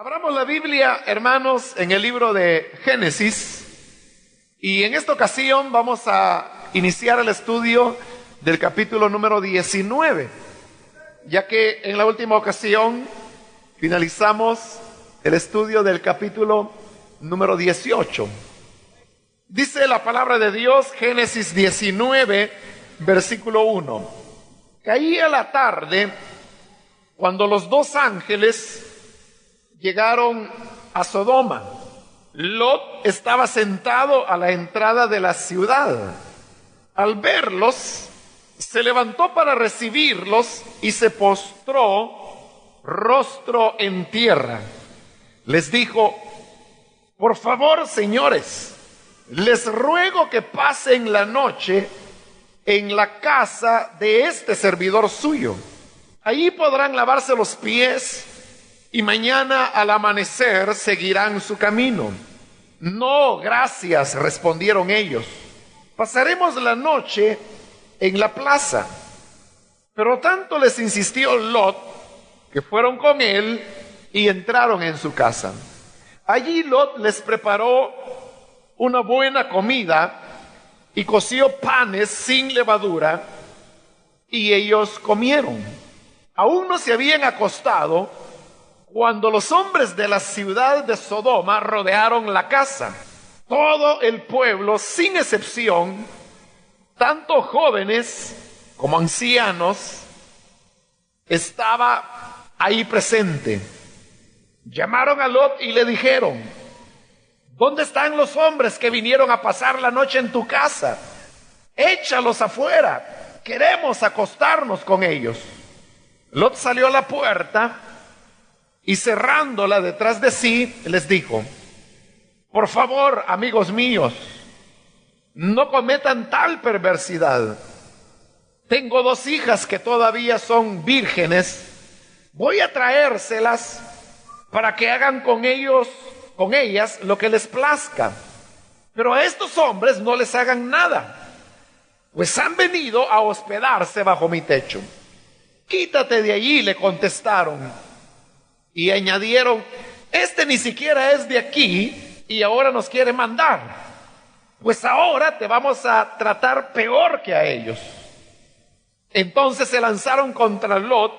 Abramos la Biblia, hermanos, en el libro de Génesis, y en esta ocasión vamos a iniciar el estudio del capítulo número 19, ya que en la última ocasión finalizamos el estudio del capítulo número 18. Dice la palabra de Dios, Génesis 19, versículo 1. Caía la tarde cuando los dos ángeles llegaron a Sodoma. Lot estaba sentado a la entrada de la ciudad. Al verlos, se levantó para recibirlos y se postró rostro en tierra. Les dijo: por favor, señores, les ruego que pasen la noche en la casa de este servidor suyo. Allí podrán lavarse los pies y mañana al amanecer seguirán su camino. No, gracias, respondieron ellos. Pasaremos la noche en la plaza. Pero tanto les insistió Lot que fueron con él y entraron en su casa. Allí Lot les preparó una buena comida y coció panes sin levadura, y ellos comieron. Aún no se habían acostado cuando los hombres de la ciudad de Sodoma rodearon la casa. Todo el pueblo, sin excepción, tanto jóvenes como ancianos, estaba ahí presente. Llamaron a Lot y le dijeron: ¿dónde están los hombres que vinieron a pasar la noche en tu casa? Échalos afuera, queremos acostarnos con ellos. Lot salió a la puerta y cerrándola detrás de sí, les dijo: por favor, amigos míos, no cometan tal perversidad. Tengo dos hijas que todavía son vírgenes. Voy a traérselas para que hagan con ellas lo que les plazca. Pero a estos hombres no les hagan nada, pues han venido a hospedarse bajo mi techo. Quítate de allí, le contestaron. Y añadieron: este ni siquiera es de aquí y ahora nos quiere mandar. Pues ahora te vamos a tratar peor que a ellos. Entonces se lanzaron contra Lot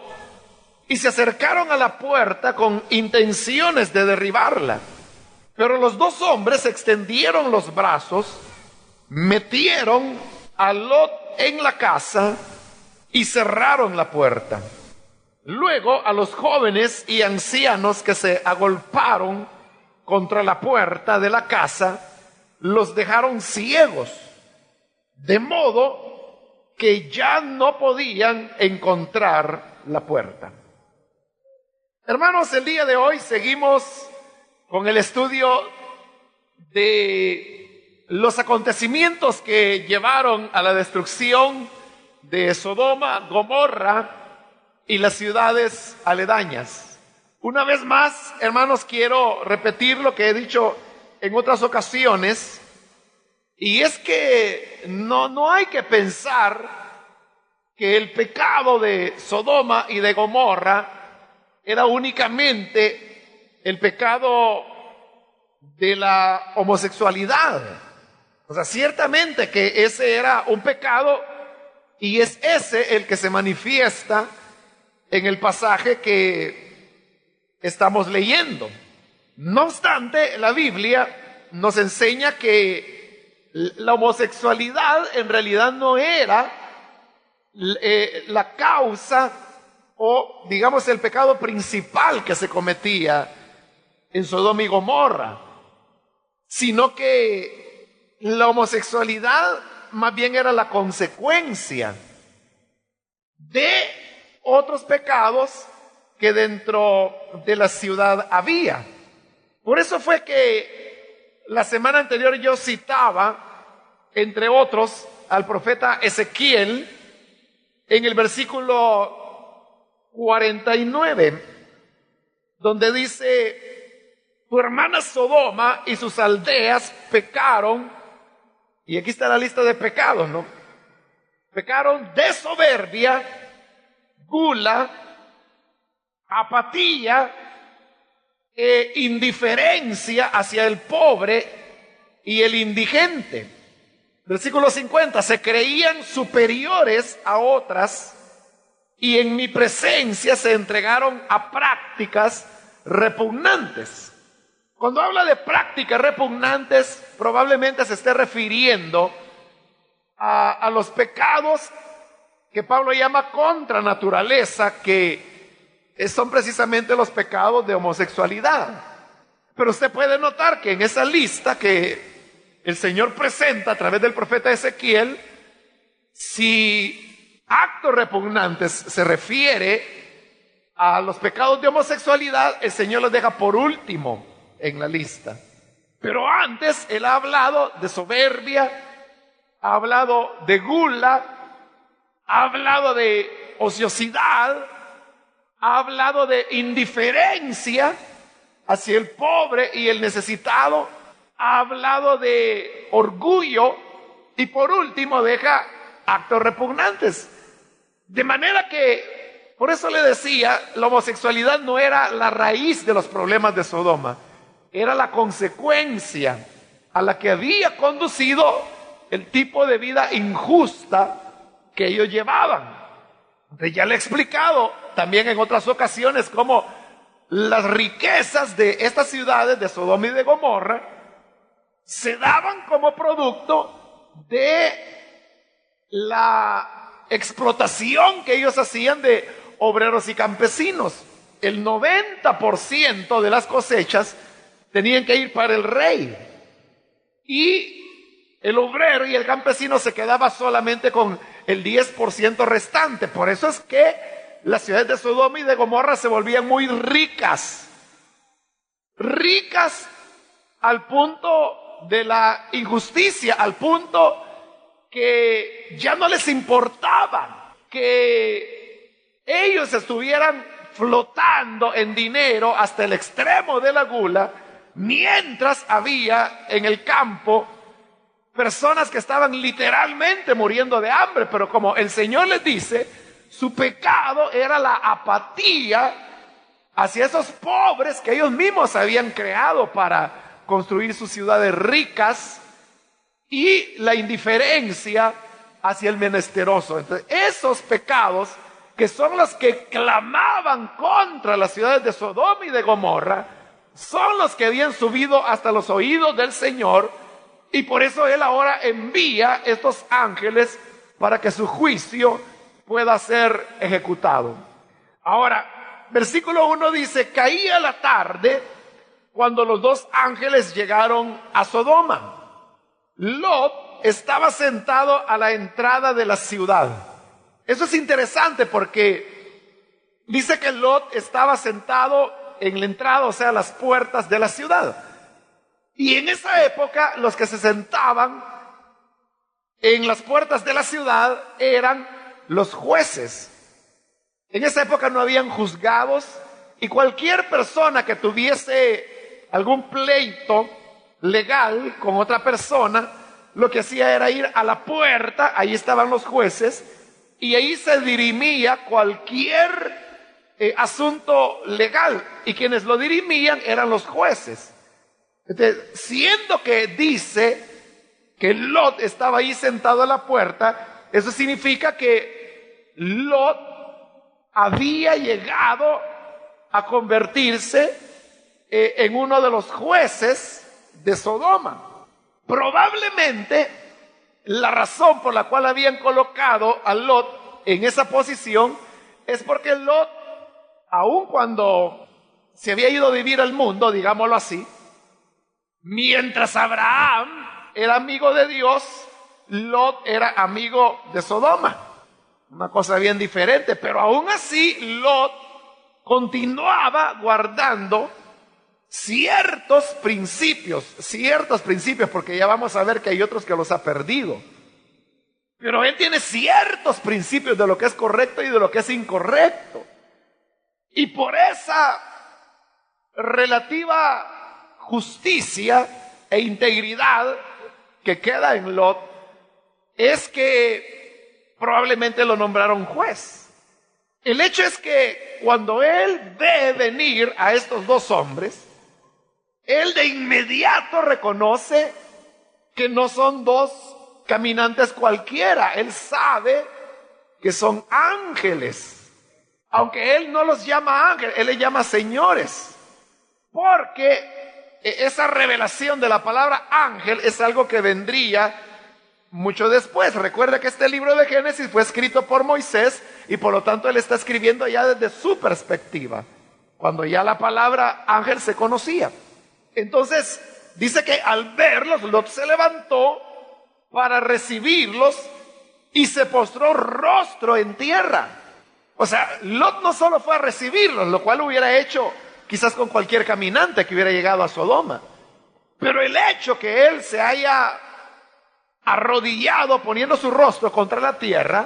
y se acercaron a la puerta con intenciones de derribarla. Pero los dos hombres extendieron los brazos, metieron a Lot en la casa y cerraron la puerta. Luego a los jóvenes y ancianos que se agolparon contra la puerta de la casa, los dejaron ciegos, de modo que ya no podían encontrar la puerta. Hermanos, el día de hoy seguimos con el estudio de los acontecimientos que llevaron a la destrucción de Sodoma, Gomorra y las ciudades aledañas. Una vez más, hermanos, quiero repetir lo que he dicho en otras ocasiones, y es que no hay que pensar que el pecado de Sodoma y de Gomorra era únicamente el pecado de la homosexualidad. O sea, ciertamente que ese era un pecado, y es ese el que se manifiesta en el pasaje que estamos leyendo. No obstante, la Biblia nos enseña que la homosexualidad en realidad no era la causa o, digamos, el pecado principal que se cometía en Sodoma y Gomorra, sino que la homosexualidad más bien era la consecuencia de otros pecados que dentro de la ciudad había. Por eso fue que la semana anterior yo citaba, entre otros, al profeta Ezequiel en el versículo 49, donde dice: tu hermana Sodoma y sus aldeas pecaron, y aquí está la lista de pecados, ¿no? Pecaron de soberbia, gula, apatía, indiferencia hacia el pobre y el indigente. Versículo 50, se creían superiores a otras y en mi presencia se entregaron a prácticas repugnantes. Cuando habla de prácticas repugnantes, probablemente se esté refiriendo a los pecados que Pablo llama contra naturaleza, que son precisamente los pecados de homosexualidad. Pero usted puede notar que en esa lista que el Señor presenta a través del profeta Ezequiel, si actos repugnantes se refiere a los pecados de homosexualidad, el Señor los deja por último en la lista. Pero antes Él ha hablado de soberbia, ha hablado de gula, ha hablado de ociosidad, ha hablado de indiferencia hacia el pobre y el necesitado, ha hablado de orgullo y por último deja actos repugnantes. De manera que, por eso le decía, la homosexualidad no era la raíz de los problemas de Sodoma, era la consecuencia a la que había conducido el tipo de vida injusta que ellos llevaban. Entonces ya le he explicado también en otras ocasiones cómo las riquezas de estas ciudades de Sodoma y de Gomorra se daban como producto de la explotación que ellos hacían de obreros y campesinos. El 90% de las cosechas tenían que ir para el rey y el obrero y el campesino se quedaba solamente con el 10% restante. Por eso es que las ciudades de Sodoma y de Gomorra se volvían muy ricas, ricas al punto de la injusticia, al punto que ya no les importaba que ellos estuvieran flotando en dinero hasta el extremo de la gula, mientras había en el campo personas que estaban literalmente muriendo de hambre. Pero como el Señor les dice, su pecado era la apatía hacia esos pobres que ellos mismos habían creado para construir sus ciudades ricas y la indiferencia hacia el menesteroso. Entonces, esos pecados que son los que clamaban contra las ciudades de Sodoma y de Gomorra, son los que habían subido hasta los oídos del Señor, y por eso Él ahora envía estos ángeles para que su juicio pueda ser ejecutado. Ahora, versículo 1 dice, caía la tarde cuando los dos ángeles llegaron a Sodoma. Lot estaba sentado a la entrada de la ciudad. Eso es interesante porque dice que Lot estaba sentado en la entrada, o sea, las puertas de la ciudad. Y en esa época los que se sentaban en las puertas de la ciudad eran los jueces. En esa época no habían juzgados y cualquier persona que tuviese algún pleito legal con otra persona, lo que hacía era ir a la puerta, ahí estaban los jueces, y ahí se dirimía cualquier asunto legal, y quienes lo dirimían eran los jueces. Entonces, siendo que dice que Lot estaba ahí sentado a la puerta, eso significa que Lot había llegado a convertirse en uno de los jueces de Sodoma. Probablemente la razón por la cual habían colocado a Lot en esa posición es porque Lot, aun cuando se había ido a vivir al mundo, digámoslo así, mientras Abraham era amigo de Dios, Lot era amigo de Sodoma. Una cosa bien diferente, pero aún así Lot continuaba guardando ciertos principios, porque ya vamos a ver que hay otros que los ha perdido. Pero él tiene ciertos principios de lo que es correcto y de lo que es incorrecto. Y por esa relativa justicia e integridad que queda en Lot, es que probablemente lo nombraron juez. El hecho es que cuando él ve venir a estos dos hombres, él de inmediato reconoce que no son dos caminantes cualquiera. Él sabe que son ángeles. Aunque él no los llama ángeles, él les llama señores. Porque esa revelación de la palabra ángel es algo que vendría mucho después. Recuerda que este libro de Génesis fue escrito por Moisés y por lo tanto él está escribiendo ya desde su perspectiva, cuando ya la palabra ángel se conocía. Entonces dice que al verlos, Lot se levantó para recibirlos y se postró rostro en tierra. O sea, Lot no solo fue a recibirlos, lo cual hubiera hecho quizás con cualquier caminante que hubiera llegado a Sodoma, pero el hecho que él se haya arrodillado poniendo su rostro contra la tierra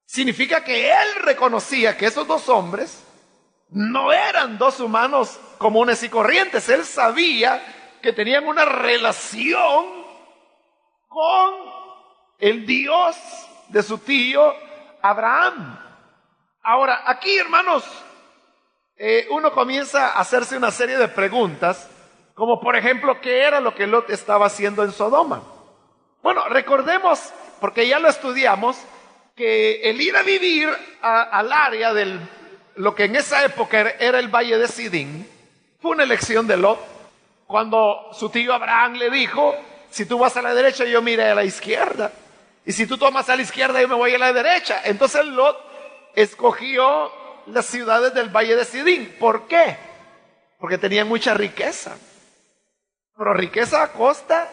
significa que él reconocía que esos dos hombres no eran dos humanos comunes y corrientes. Él sabía que tenían una relación con el Dios de su tío Abraham. Ahora, aquí, hermanos, uno comienza a hacerse una serie de preguntas, como por ejemplo, ¿qué era lo que Lot estaba haciendo en Sodoma? Bueno, recordemos, porque ya lo estudiamos, que el ir a vivir al área del lo que en esa época era el valle de Sidín, fue una elección de Lot. Cuando su tío Abraham le dijo, si tú vas a la derecha, yo miré a la izquierda. Y si tú tomas a la izquierda, yo me voy a la derecha. Entonces Lot escogió las ciudades del valle de Sidín. ¿Por qué? Porque tenían mucha riqueza. Pero riqueza a costa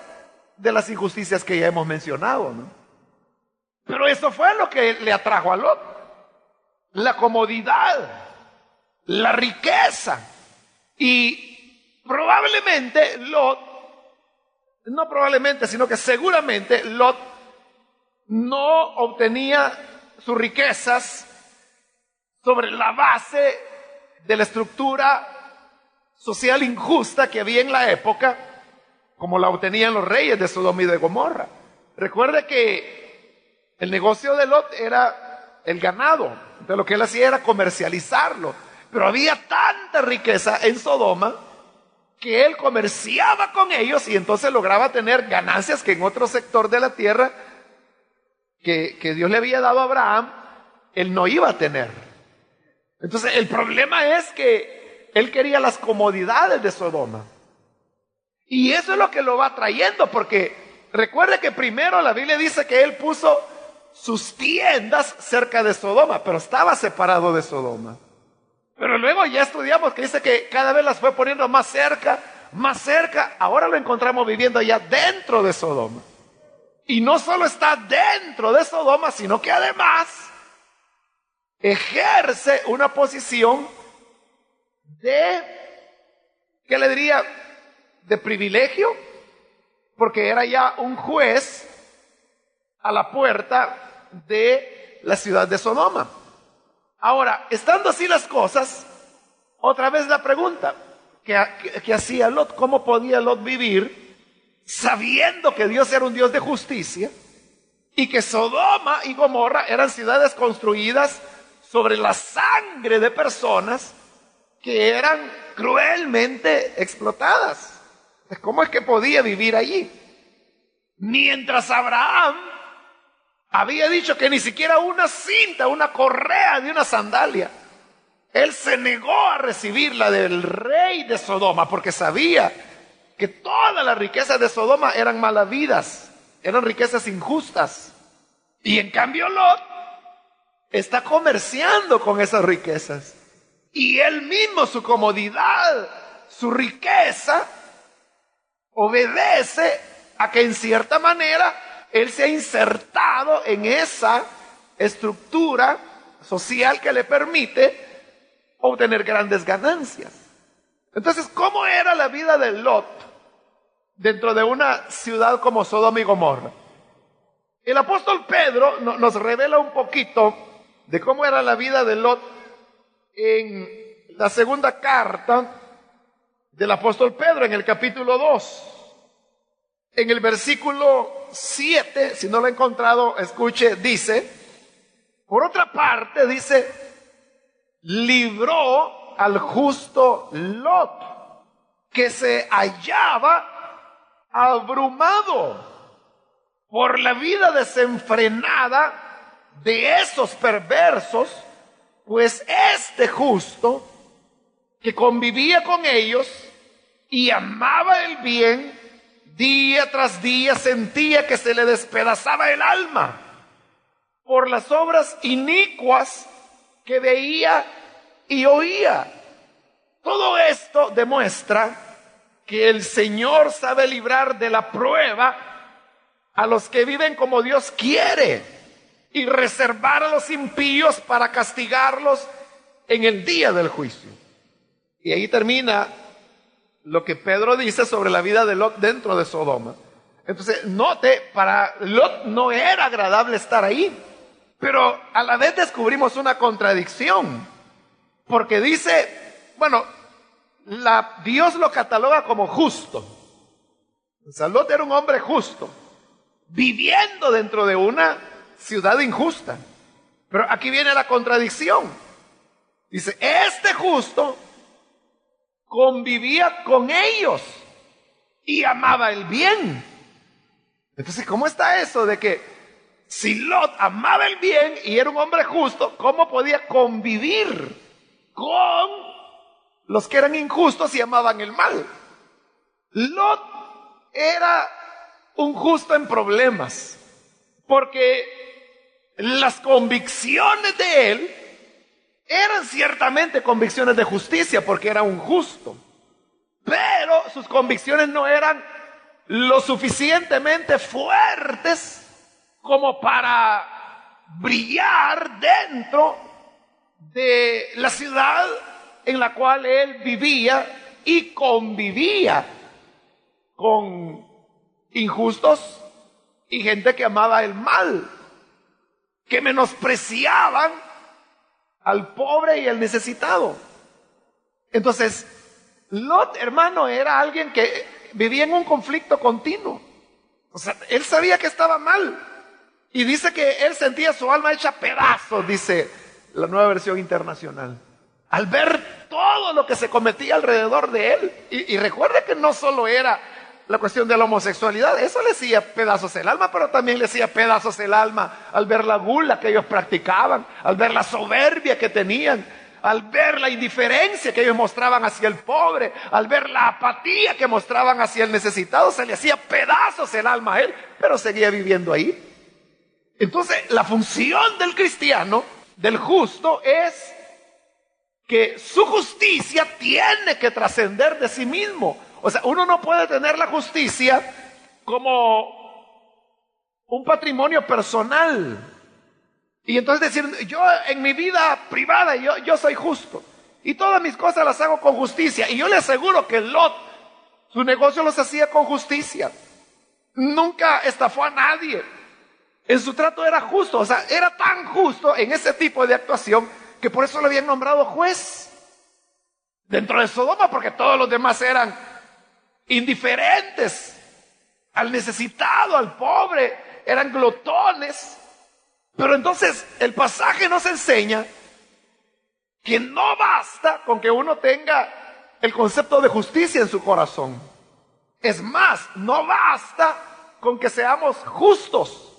de las injusticias que ya hemos mencionado, ¿no? Pero eso fue lo que le atrajo a Lot. La comodidad, la riqueza. Y probablemente Lot, no probablemente, sino que seguramente Lot no obtenía sus riquezas sobre la base de la estructura social injusta que había en la época, como la obtenían los reyes de Sodoma y de Gomorra. Recuerde que el negocio de Lot era el ganado. Entonces lo que él hacía era comercializarlo. Pero había tanta riqueza en Sodoma que él comerciaba con ellos y entonces lograba tener ganancias que en otro sector de la tierra que Dios le había dado a Abraham, él no iba a tener. Entonces el problema es que él quería las comodidades de Sodoma. Y eso es lo que lo va trayendo, porque recuerde que primero la Biblia dice que él puso sus tiendas cerca de Sodoma, pero estaba separado de Sodoma. Pero luego ya estudiamos que dice que cada vez las fue poniendo más cerca, ahora lo encontramos viviendo ya dentro de Sodoma. Y no solo está dentro de Sodoma, sino que además ejerce una posición de, ¿qué le diría?, de privilegio, porque era ya un juez a la puerta de la ciudad de Sodoma. Ahora, estando así las cosas, otra vez la pregunta, ¿qué hacía Lot? ¿Cómo podía Lot vivir sabiendo que Dios era un Dios de justicia y que Sodoma y Gomorra eran ciudades construidas sobre la sangre de personas que eran cruelmente explotadas? ¿Cómo es que podía vivir allí? Mientras Abraham había dicho que ni siquiera una cinta, una correa de una sandalia, él se negó a recibirla del rey de Sodoma porque sabía que todas las riquezas de Sodoma eran malavidas, eran riquezas injustas. Y en cambio Lot está comerciando con esas riquezas. Y él mismo, su comodidad, su riqueza, obedece a que en cierta manera él se ha insertado en esa estructura social que le permite obtener grandes ganancias. Entonces, ¿cómo era la vida de Lot dentro de una ciudad como Sodoma y Gomorra? El apóstol Pedro nos revela un poquito de cómo era la vida de Lot en la segunda carta del apóstol Pedro, en el capítulo 2. En el versículo 7, si no lo he encontrado, escuche, dice, por otra parte, dice, libró al justo Lot, que se hallaba abrumado por la vida desenfrenada de esos perversos, pues este justo que convivía con ellos y amaba el bien, día tras día sentía que se le despedazaba el alma por las obras inicuas que veía y oía. Todo esto demuestra que el Señor sabe librar de la prueba a los que viven como Dios quiere y reservar a los impíos para castigarlos en el día del juicio. Y ahí termina lo que Pedro dice sobre la vida de Lot dentro de Sodoma. Entonces, note, para Lot no era agradable estar ahí, pero a la vez descubrimos una contradicción, porque dice, bueno, Dios lo cataloga como justo. O sea, Lot era un hombre justo, viviendo dentro de una ciudad injusta. Pero aquí viene la contradicción. Dice, este justo convivía con ellos y amaba el bien. Entonces, ¿cómo está eso de que si Lot amaba el bien y era un hombre justo, cómo podía convivir con los que eran injustos y amaban el mal? Lot era un justo en problemas, porque las convicciones de él eran ciertamente convicciones de justicia, porque era un justo, pero sus convicciones no eran lo suficientemente fuertes como para brillar dentro de la ciudad en la cual él vivía y convivía con injustos y gente que amaba el mal, que menospreciaban al pobre y al necesitado. Entonces, Lot, hermano, era alguien que vivía en un conflicto continuo. O sea, él sabía que estaba mal. Y dice que él sentía su alma hecha pedazos, dice la Nueva Versión Internacional, al ver todo lo que se cometía alrededor de él. Y recuerde que no solo era la cuestión de la homosexualidad, eso le hacía pedazos el alma, pero también le hacía pedazos el alma al ver la gula que ellos practicaban, al ver la soberbia que tenían, al ver la indiferencia que ellos mostraban hacia el pobre, al ver la apatía que mostraban hacia el necesitado. Se le hacía pedazos el alma a él, pero seguía viviendo ahí. Entonces, la función del cristiano, del justo, es que su justicia tiene que trascender de sí mismo. O sea, uno no puede tener la justicia como un patrimonio personal. Y entonces decir, yo en mi vida privada, yo soy justo. Y todas mis cosas las hago con justicia. Y yo le aseguro que Lot, su negocio los hacía con justicia. Nunca estafó a nadie. En su trato era justo. O sea, era tan justo en ese tipo de actuación que por eso lo habían nombrado juez dentro de Sodoma, porque todos los demás eran indiferentes al necesitado, al pobre, eran glotones. Pero entonces el pasaje nos enseña que no basta con que uno tenga el concepto de justicia en su corazón. Es más, no basta con que seamos justos,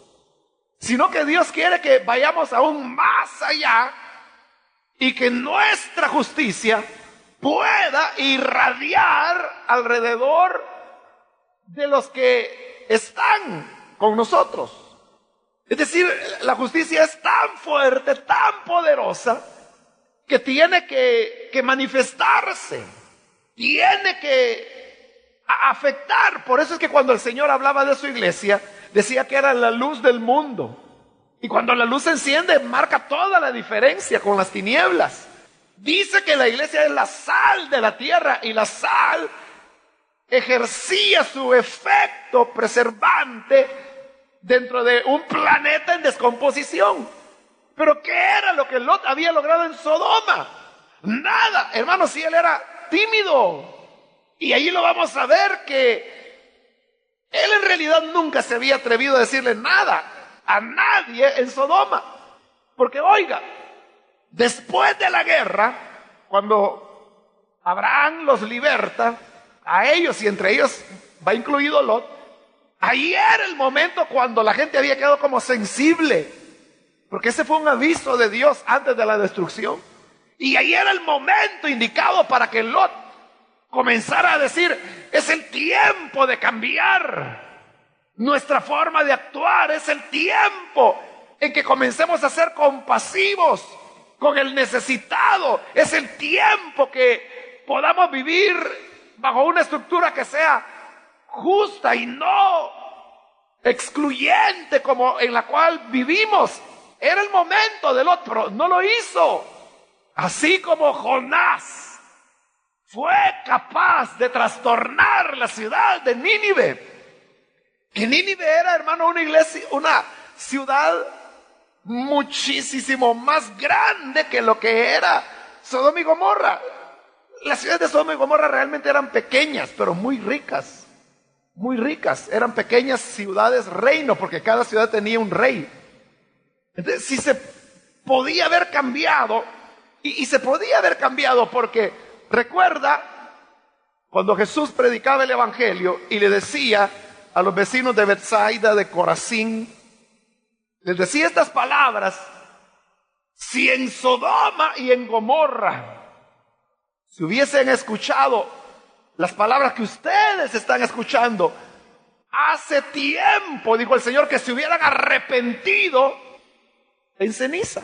sino que Dios quiere que vayamos aún más allá y que nuestra justicia pueda irradiar alrededor de los que están con nosotros. Es decir, la justicia es tan fuerte, tan poderosa, que tiene que manifestarse, tiene que afectar. Por eso es que cuando el Señor hablaba de su iglesia, decía que era la luz del mundo. Y cuando la luz se enciende, marca toda la diferencia con las tinieblas. Dice que la iglesia es la sal de la tierra, y la sal ejercía su efecto preservante dentro de un planeta en descomposición. Pero ¿qué era lo que Lot había logrado en Sodoma? Nada, hermano, si él era tímido. Y allí lo vamos a ver que él en realidad nunca se había atrevido a decirle nada a nadie en Sodoma. Porque oiga, después de la guerra, cuando Abraham los liberta, a ellos, y entre ellos va incluido Lot, ahí era el momento cuando la gente había quedado como sensible, porque ese fue un aviso de Dios antes de la destrucción. Y ahí era el momento indicado para que Lot comenzara a decir: es el tiempo de cambiar nuestra forma de actuar, es el tiempo en que comencemos a ser compasivos con el necesitado, es el tiempo que podamos vivir bajo una estructura que sea justa y no excluyente como en la cual vivimos. Era el momento de Lot, pero no lo hizo. Así como Jonás fue capaz de trastornar la ciudad de Nínive, que Nínive era, hermano, una ciudad muchísimo más grande que lo que era Sodoma y Gomorra. Las ciudades de Sodoma y Gomorra realmente eran pequeñas, pero muy ricas. Muy ricas. Eran pequeñas ciudades reino, porque cada ciudad tenía un rey. Entonces, si se podía haber cambiado, y se podía haber cambiado, porque recuerda cuando Jesús predicaba el evangelio y le decía a los vecinos de Betsaida, de Corazín, les decía estas palabras: si en Sodoma y en Gomorra si hubiesen escuchado las palabras que ustedes están escuchando, hace tiempo, dijo el Señor, que se hubieran arrepentido en ceniza.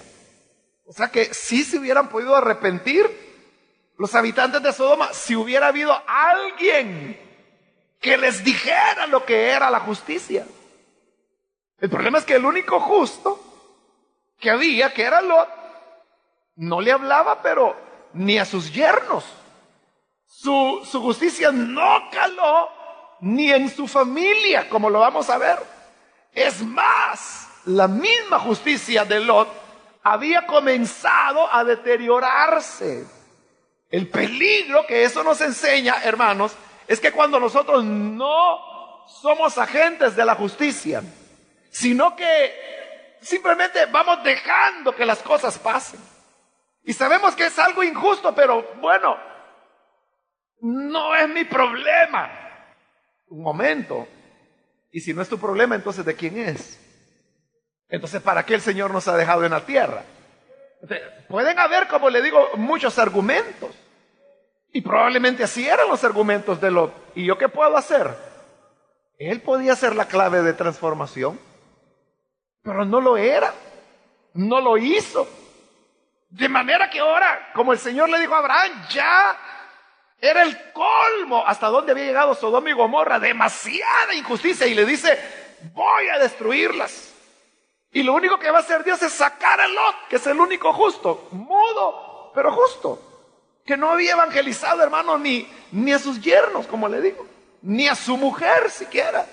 O sea que sí se hubieran podido arrepentir los habitantes de Sodoma si hubiera habido alguien que les dijera lo que era la justicia. El problema es que el único justo que había, que era Lot, no le hablaba, pero ni a sus yernos. Su justicia no caló ni en su familia, como lo vamos a ver. Es más, la misma justicia de Lot había comenzado a deteriorarse. El peligro que eso nos enseña, hermanos, es que cuando nosotros no somos agentes de la justicia, sino que simplemente vamos dejando que las cosas pasen. Y sabemos que es algo injusto, pero bueno, no es mi problema. Un momento. Y si no es tu problema, entonces ¿de quién es? Entonces, ¿para qué el Señor nos ha dejado en la tierra? Entonces, pueden haber, como le digo, muchos argumentos. Y probablemente así eran los argumentos de Lot. ¿Y yo qué puedo hacer? Él podía ser la clave de transformación, pero no lo era. No lo hizo. De manera que ahora, como el Señor le dijo a Abraham, ya era el colmo hasta donde había llegado Sodoma y Gomorra. Demasiada injusticia. Y le dice: voy a destruirlas. Y lo único que va a hacer Dios es sacar a Lot, que es el único justo, mudo, pero justo, que no había evangelizado, hermano, ni a sus yernos, como le digo, ni a su mujer siquiera.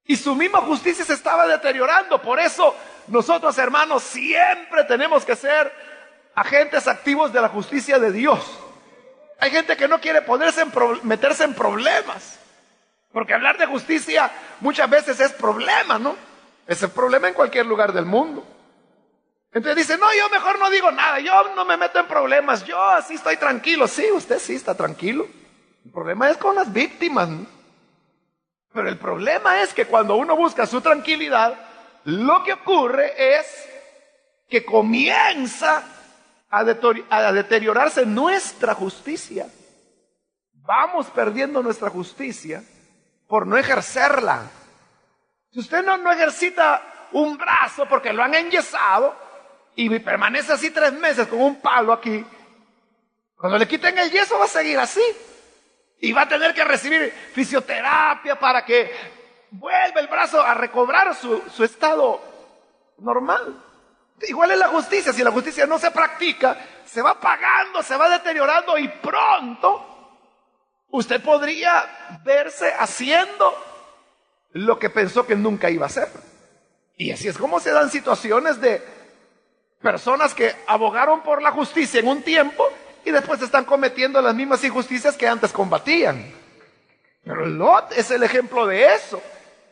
Y su misma justicia se estaba deteriorando. Por eso nosotros, hermanos, siempre tenemos que ser agentes activos de la justicia de Dios. Hay gente que no quiere meterse en problemas, porque hablar de justicia muchas veces es problema, ¿no? Es el problema en cualquier lugar del mundo. Entonces dice: no, yo mejor no digo nada, yo no me meto en problemas, yo así estoy tranquilo. Sí, usted sí está tranquilo. El problema es con las víctimas, ¿no? Pero el problema es que cuando uno busca su tranquilidad, lo que ocurre es que comienza a deteriorarse nuestra justicia. Vamos perdiendo nuestra justicia por no ejercerla. Si usted no ejercita un brazo porque lo han enyesado y permanece así 3 meses con un palo aquí, cuando le quiten el yeso va a seguir así. Y va a tener que recibir fisioterapia para que vuelva el brazo a recobrar su estado normal. Igual es la justicia. Si la justicia no se practica, se va pagando, se va deteriorando, y pronto usted podría verse haciendo lo que pensó que nunca iba a hacer. Y así es como se dan situaciones de personas que abogaron por la justicia en un tiempo y después están cometiendo las mismas injusticias que antes combatían. Pero Lot es el ejemplo de eso.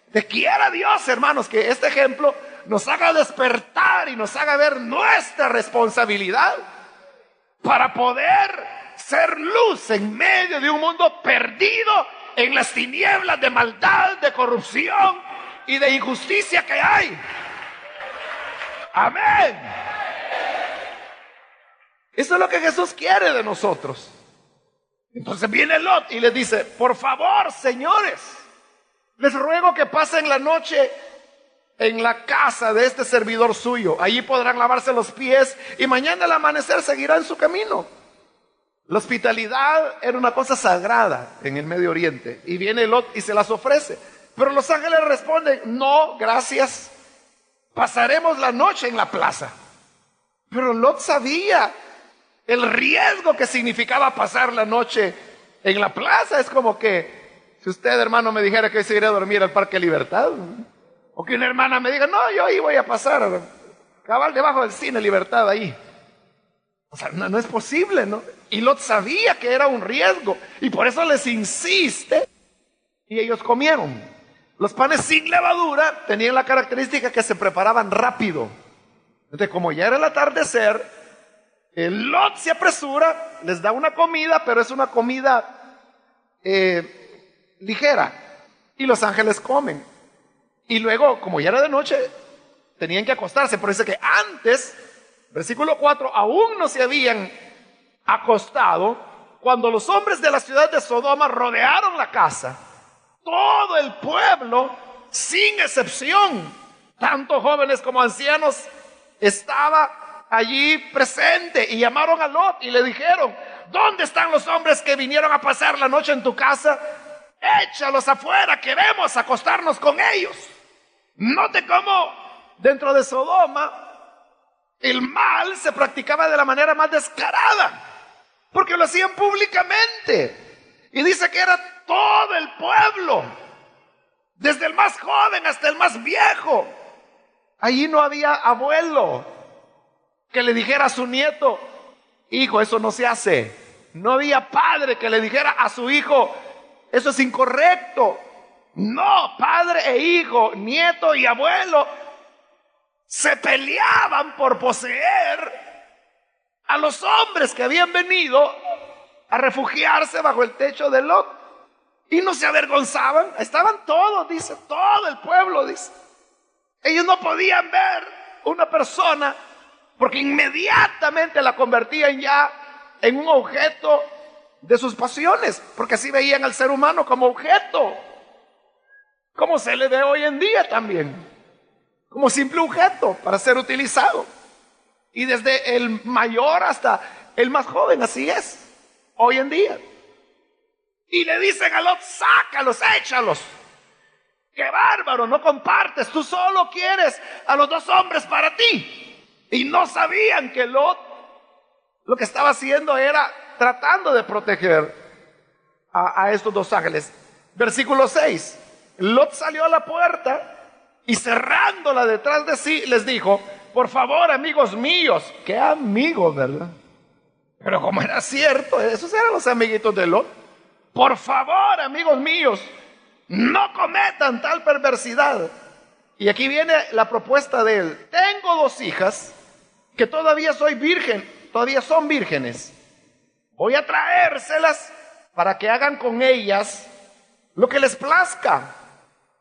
De quiera Dios, hermanos, que este ejemplo nos haga despertar y nos haga ver nuestra responsabilidad para poder ser luz en medio de un mundo perdido en las tinieblas de maldad, de corrupción y de injusticia que hay. Amén. Eso es lo que Jesús quiere de nosotros. Entonces viene Lot y les dice: por favor, señores, les ruego que pasen la noche en la casa de este servidor suyo. Allí podrán lavarse los pies y mañana al amanecer seguirán su camino. La hospitalidad era una cosa sagrada en el Medio Oriente. Y viene Lot y se las ofrece. Pero los ángeles responden: no, gracias. Pasaremos la noche en la plaza. Pero Lot sabía el riesgo que significaba pasar la noche en la plaza. Es como que si usted, hermano, me dijera que hoy se iría a dormir al Parque Libertad, o que una hermana me diga: no, yo ahí voy a pasar cabal debajo del Cine Libertad ahí. O sea, no es posible, ¿no? Y Lot sabía que era un riesgo y por eso les insiste. Y ellos comieron. Los panes sin levadura tenían la característica que se preparaban rápido. Entonces, como ya era el atardecer, el Lot se apresura, les da una comida, pero es una comida ligera. Y los ángeles comen. Y luego, como ya era de noche, tenían que acostarse. Por eso que antes, versículo 4, aún no se habían acostado cuando los hombres de la ciudad de Sodoma rodearon la casa. Todo el pueblo, sin excepción, tanto jóvenes como ancianos, estaba allí presente. Y llamaron a Lot y le dijeron: ¿dónde están los hombres que vinieron a pasar la noche en tu casa? Échalos afuera, queremos acostarnos con ellos. Note cómo dentro de Sodoma el mal se practicaba de la manera más descarada, porque lo hacían públicamente. Y dice que era todo el pueblo, desde el más joven hasta el más viejo. Allí no había abuelo que le dijera a su nieto: hijo, eso no se hace. No había padre que le dijera a su hijo: eso es incorrecto. No, padre e hijo, nieto y abuelo se peleaban por poseer a los hombres que habían venido a refugiarse bajo el techo de Lot. Y no se avergonzaban. Estaban todos, dice, todo el pueblo, dice. Ellos no podían ver una persona porque inmediatamente la convertían ya en un objeto de sus pasiones, porque así veían al ser humano como objeto, como se le ve hoy en día también, como simple objeto para ser utilizado. Y desde el mayor hasta el más joven, así es hoy en día. Y le dicen a Lot: sácalos, échalos. ¡Qué bárbaro! No compartes, tú solo quieres a los dos hombres para ti. Y no sabían que Lot lo que estaba haciendo era tratando de proteger a estos dos ángeles. Versículo 6. Lot salió a la puerta y cerrándola detrás de sí les dijo: por favor, amigos míos. ¡Qué amigos!, ¿verdad? Pero como era cierto, esos eran los amiguitos de Lot. Por favor, amigos míos, no cometan tal perversidad. Y aquí viene la propuesta de él: tengo dos hijas que todavía son vírgenes. Voy a traérselas para que hagan con ellas lo que les plazca.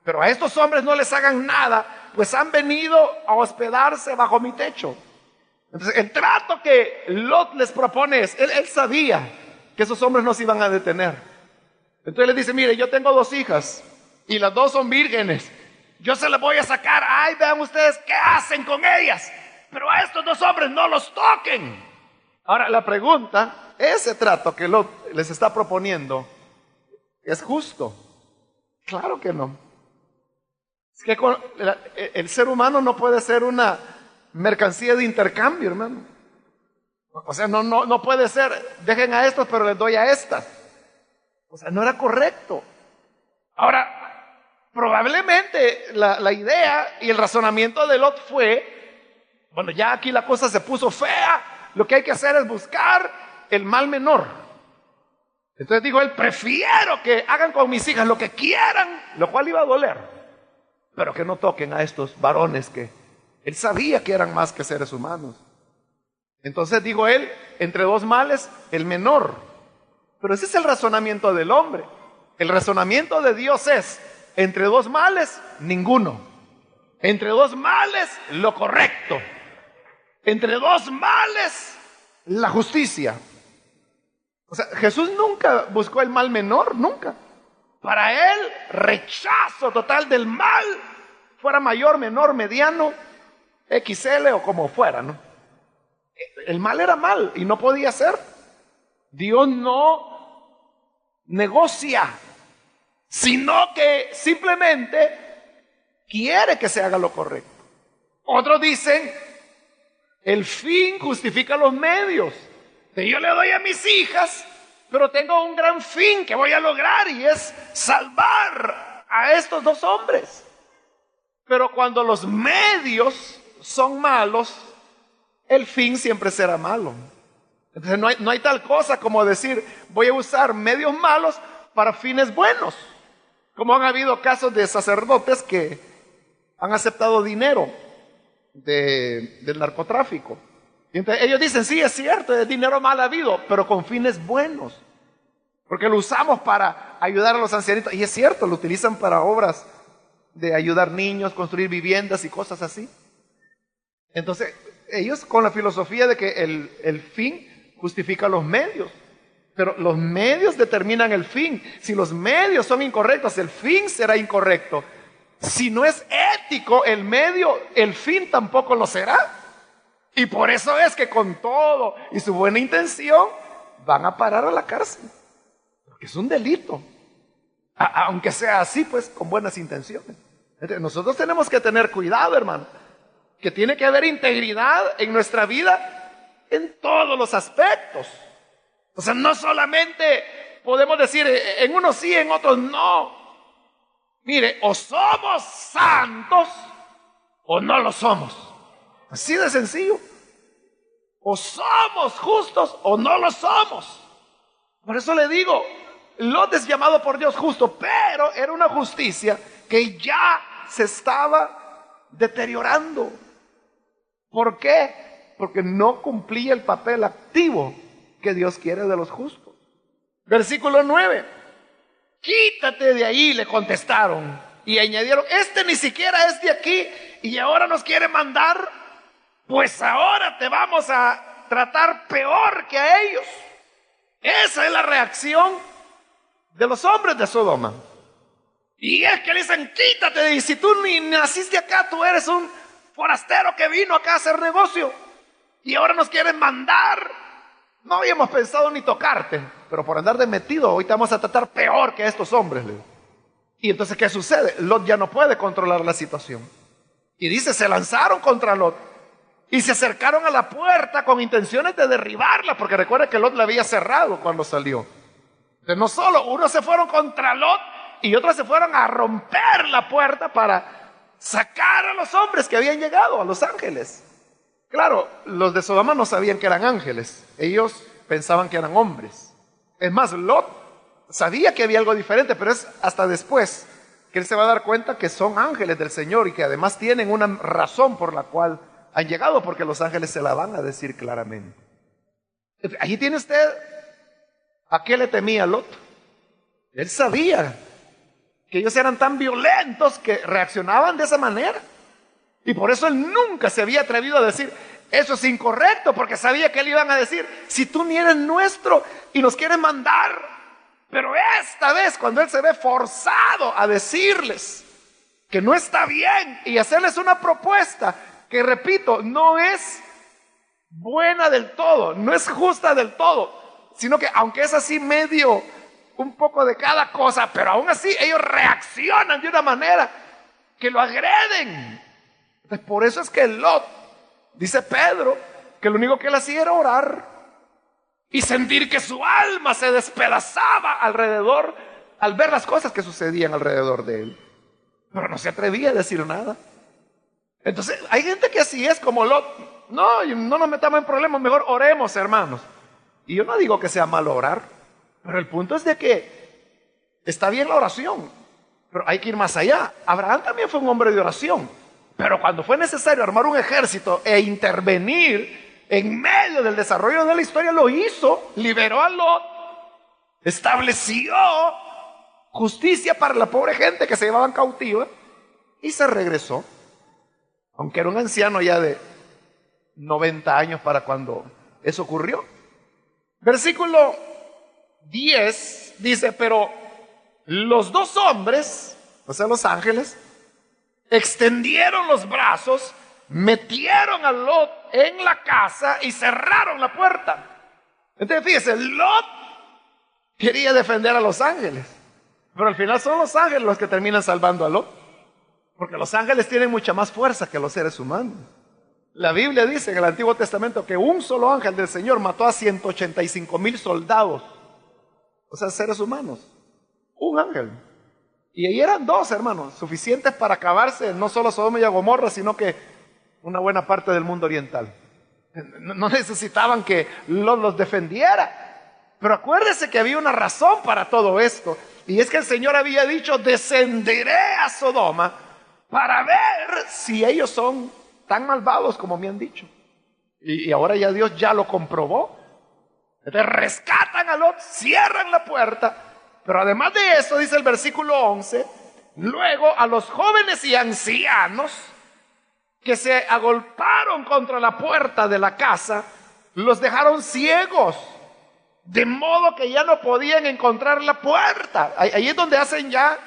Pero a estos hombres no les hagan nada, pues han venido a hospedarse bajo mi techo. Entonces, el trato que Lot les propone es, él sabía que esos hombres no se iban a detener. Entonces les dice: mire, yo tengo dos hijas y las dos son vírgenes. Yo se las voy a sacar. Ay, vean ustedes qué hacen con ellas. Pero a estos dos hombres no los toquen. Ahora la pregunta: ¿ese trato que Lot les está proponiendo es justo? Claro que no. Es que el ser humano no puede ser una mercancía de intercambio, hermano. O sea, no puede ser: dejen a estos pero les doy a estas. O sea, no era correcto. Ahora, probablemente la idea y el razonamiento de Lot fue: bueno, ya aquí la cosa se puso fea, lo que hay que hacer es buscar el mal menor. Entonces dijo él: prefiero que hagan con mis hijas lo que quieran, lo cual iba a doler, pero que no toquen a estos varones que él sabía que eran más que seres humanos. Entonces dijo él: entre dos males, el menor. Pero ese es el razonamiento del hombre. El razonamiento de Dios es, entre dos males, ninguno. Entre dos males, lo correcto. Entre dos males, la justicia. O sea, Jesús nunca buscó el mal menor, nunca. Para él, rechazo total del mal, fuera mayor, menor, mediano, XL o como fuera, ¿no? El mal era mal y no podía ser. Dios no negocia, sino que simplemente quiere que se haga lo correcto. Otros dicen, el fin justifica los medios. Que yo le doy a mis hijas, pero tengo un gran fin que voy a lograr y es salvar a estos dos hombres. Pero cuando los medios son malos, el fin siempre será malo. Entonces no hay tal cosa como decir, voy a usar medios malos para fines buenos. Como han habido casos de sacerdotes que han aceptado dinero del narcotráfico. Y entonces ellos dicen, sí, es cierto, es dinero mal habido, pero con fines buenos. Porque lo usamos para ayudar a los ancianitos. Y es cierto, lo utilizan para obras de ayudar niños, construir viviendas y cosas así. Entonces, ellos con la filosofía de que el fin justifica los medios. Pero los medios determinan el fin. Si los medios son incorrectos, el fin será incorrecto. Si no es ético el medio, el fin tampoco lo será. Y por eso es que con todo y su buena intención van a parar a la cárcel. Porque es un delito. Aunque sea así, pues, con buenas intenciones. Entonces, nosotros tenemos que tener cuidado, hermano. Que tiene que haber integridad en nuestra vida en todos los aspectos. O sea, no solamente podemos decir en unos sí, en otros no. Mire, o somos santos o no lo somos. Así de sencillo. O somos justos o no lo somos. Por eso le digo, Lot es llamado por Dios justo, pero era una justicia que ya se estaba deteriorando. ¿Por qué? Porque no cumplía el papel activo que Dios quiere de los justos. Versículo 9. Quítate de ahí, le contestaron. Y añadieron, este ni siquiera es de aquí y ahora nos quiere mandar. Pues ahora te vamos a tratar peor que a ellos. Esa es la reacción de los hombres de Sodoma. Y es que le dicen, quítate, y si tú ni naciste acá, tú eres un forastero que vino acá a hacer negocio. Y ahora nos quieren mandar. No habíamos pensado ni tocarte, pero por andar de metido, hoy te vamos a tratar peor que a estos hombres. Y entonces, ¿qué sucede? Lot ya no puede controlar la situación. Y dice, se lanzaron contra Lot. Y se acercaron a la puerta con intenciones de derribarla, porque recuerda que Lot la había cerrado cuando salió. Entonces, no solo unos se fueron contra Lot y otros se fueron a romper la puerta para sacar a los hombres que habían llegado, a los ángeles. Claro, los de Sodoma no sabían que eran ángeles, ellos pensaban que eran hombres. Es más, Lot sabía que había algo diferente, pero es hasta después que él se va a dar cuenta que son ángeles del Señor y que además tienen una razón por la cual han llegado, porque los ángeles se la van a decir claramente. Allí tiene usted a qué le temía Lot. Él sabía que ellos eran tan violentos que reaccionaban de esa manera. Y por eso él nunca se había atrevido a decir, eso es incorrecto, porque sabía que le iban a decir, si tú ni eres nuestro y nos quieres mandar. Pero esta vez, cuando él se ve forzado a decirles que no está bien y hacerles una propuesta que, repito, no es buena del todo, no es justa del todo, sino que aunque es así medio, un poco de cada cosa, pero aún así ellos reaccionan de una manera que lo agreden. Entonces, por eso es que Lot, dice Pedro, que lo único que él hacía era orar y sentir que su alma se despedazaba alrededor al ver las cosas que sucedían alrededor de él. Pero no se atrevía a decir nada. Entonces, hay gente que así es como Lot. No nos metamos en problemas, mejor oremos, hermanos. Y yo no digo que sea malo orar, pero el punto es de que está bien la oración, pero hay que ir más allá. Abraham también fue un hombre de oración, pero cuando fue necesario armar un ejército e intervenir en medio del desarrollo de la historia, lo hizo, liberó a Lot estableció justicia para la pobre gente que se llevaban cautiva y se regresó, aunque era un anciano ya de 90 años para cuando eso ocurrió. Versículo 10 dice, pero los dos hombres, o sea los ángeles, extendieron los brazos, metieron a Lot en la casa y cerraron la puerta. Entonces fíjese, Lot quería defender a los ángeles, pero al final son los ángeles los que terminan salvando a Lot, porque los ángeles tienen mucha más fuerza que los seres humanos. La Biblia dice en el Antiguo Testamento que un solo ángel del Señor mató a 185,000 soldados, o sea, seres humanos. Un ángel. Y ahí eran dos, hermanos, suficientes para acabarse no solo Sodoma y Gomorra, sino que una buena parte del mundo oriental. No necesitaban que los defendiera. Pero acuérdese que había una razón para todo esto. Y es que el Señor había dicho, descenderé a Sodoma para ver si ellos son tan malvados como me han dicho. Y ahora ya Dios ya lo comprobó. Entonces rescatan a Lot, cierran la puerta. Pero además de eso, dice el versículo 11, luego a los jóvenes y ancianos que se agolparon contra la puerta de la casa, los dejaron ciegos, de modo que ya no podían encontrar la puerta. Ahí es donde hacen ya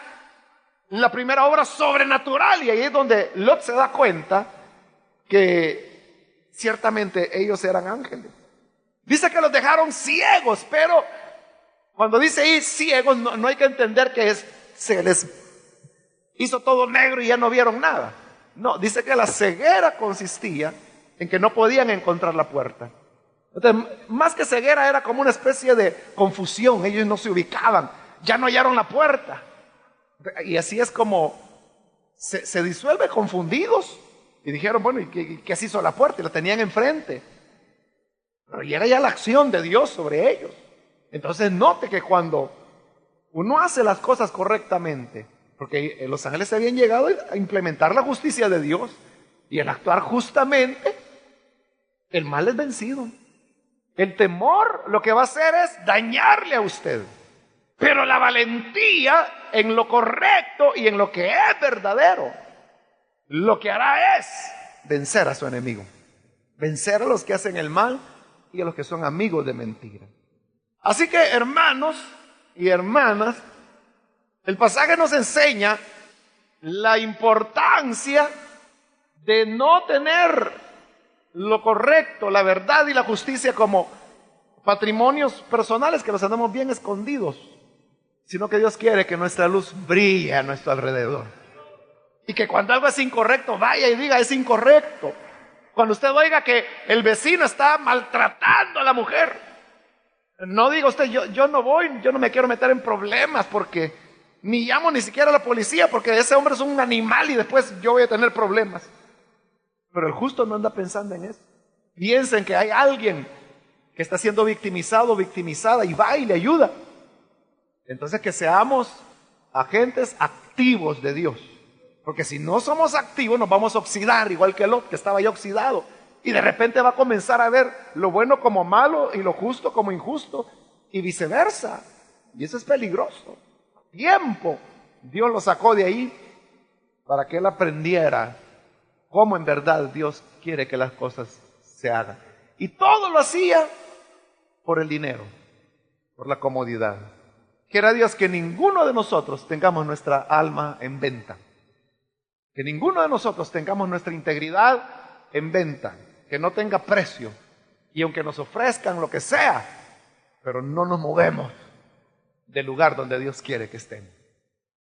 la primera obra sobrenatural, y ahí es donde Lot se da cuenta que ciertamente ellos eran ángeles. Dice que los dejaron ciegos, pero cuando dice ahí ciegos, no hay que entender que se les hizo todo negro y ya no vieron nada. No, dice que la ceguera consistía en que no podían encontrar la puerta. Entonces, más que ceguera, era como una especie de confusión. Ellos no se ubicaban, ya no hallaron la puerta. Y así es como se disuelve, confundidos. Y dijeron, bueno, ¿y qué se hizo la puerta? Y la tenían enfrente. Pero llega ya la acción de Dios sobre ellos. Entonces note que cuando uno hace las cosas correctamente, porque los ángeles se habían llegado a implementar la justicia de Dios, y al actuar justamente, el mal es vencido. El temor lo que va a hacer es dañarle a usted. Pero la valentía en lo correcto y en lo que es verdadero, lo que hará es vencer a su enemigo, vencer a los que hacen el mal y a los que son amigos de mentira. Así que, hermanos y hermanas, el pasaje nos enseña la importancia de no tener lo correcto, la verdad y la justicia como patrimonios personales que los andamos bien escondidos, sino que Dios quiere que nuestra luz brille a nuestro alrededor. Y que cuando algo es incorrecto, vaya y diga, es incorrecto. Cuando usted oiga que el vecino está maltratando a la mujer, no diga usted, yo no me quiero meter en problemas porque ni llamo ni siquiera a la policía porque ese hombre es un animal y después yo voy a tener problemas. Pero el justo no anda pensando en eso. Piensen que hay alguien que está siendo victimizado o victimizada y va y le ayuda. Entonces que seamos agentes activos de Dios. Porque si no somos activos nos vamos a oxidar, igual que Lot, que estaba ya oxidado. Y de repente va a comenzar a ver lo bueno como malo y lo justo como injusto y viceversa. Y eso es peligroso. Tiempo Dios lo sacó de ahí para que él aprendiera cómo en verdad Dios quiere que las cosas se hagan. Y todo lo hacía por el dinero, por la comodidad. Quiera Dios que ninguno de nosotros tengamos nuestra alma en venta. Que ninguno de nosotros tengamos nuestra integridad en venta, que no tenga precio. Y aunque nos ofrezcan lo que sea, pero no nos movemos del lugar donde Dios quiere que estemos.